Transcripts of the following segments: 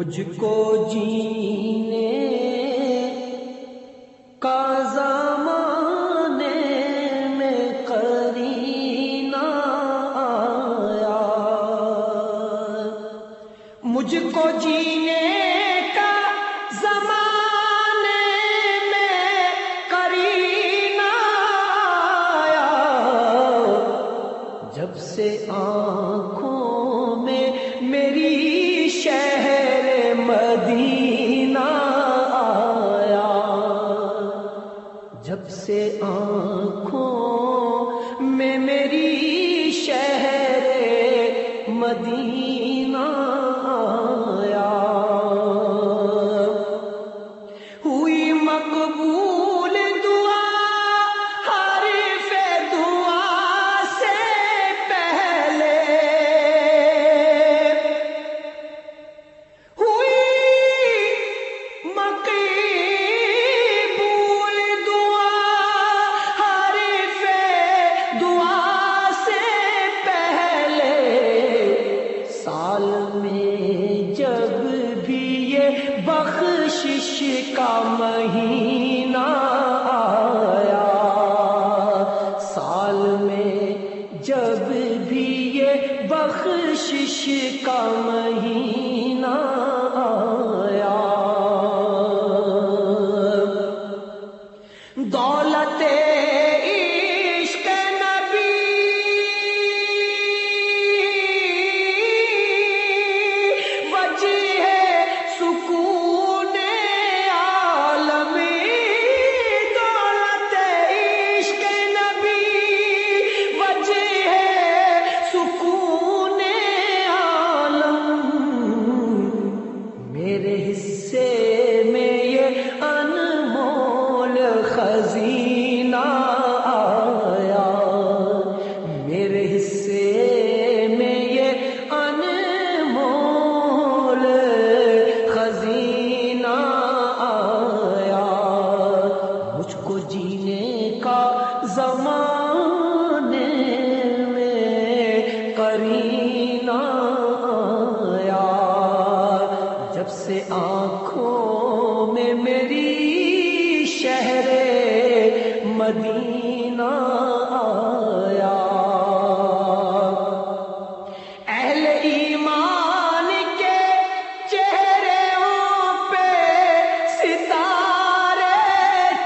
مجھ کو جینے کا زمانے میں قرینہ آیا، مجھ کو جینے کا زمانے میں قرینہ آیا، جب سے آنکھوں میں میری شہر مدینہ آیا، جب سے آنکھوں میں میری شہر مدینہ آیا، ہوئی مقبول دعا حرف دعا سے پہلے، ہوئی مقبول دعا حرف دعا سے پہلے، سال میں جب بھی یہ بخشش کا مہینہ آیا، سال میں جب بھی یہ بخشش کا مہینہ آیا، دولت عشق نبی وجہ سکون عالم، دولت عشق نبی وجہ سکون عالم، میرے حصے میں یہ انمول خزینہ آیا، میرے حصے میں یہ انمول خزینہ آیا، مجھ کو جینے کا زمانے میں قرینہ آیا، جب سے آنکھوں میں میری شہر مدینہ آیا، اہل ایمان کے چہروں پہ ستارے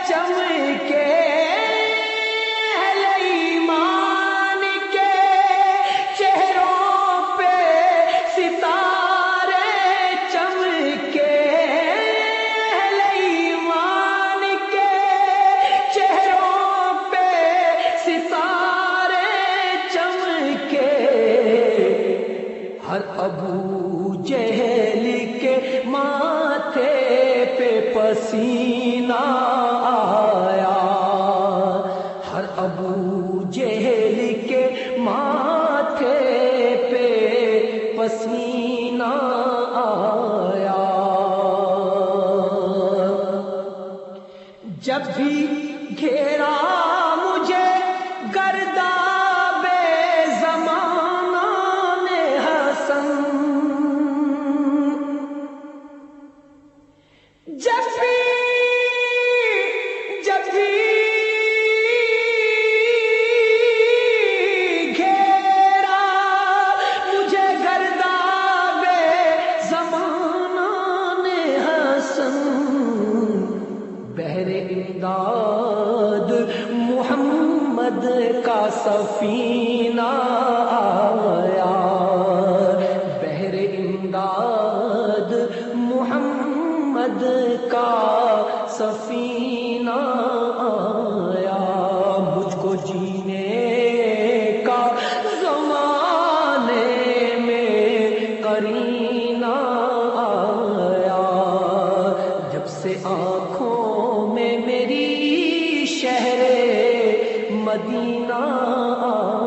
چمکے، اہل ایمان کے چہروں پہ ستارے چمکے، اہل ایمان کے چہروں پہ ستارے چمکے، ہر ابو جہل کے ماتھے پہ پسینہ آیا، ہر ابو جہل کے ماتھے پہ پسینہ آیا، جب بھی گھیرا مجھے گرداب زمانہ نے حسن، جب بھی گھیرا مجھے گرداب زمانہ نے حسن، بحر امداد محمد کا سفینہ آیا، بحر امداد محمد کا سفینہ آیا، مجھ کو جینے کا زمانے میں قرینہ آیا، جب سے آنکھوں میں میری شہر مدینہ آیا۔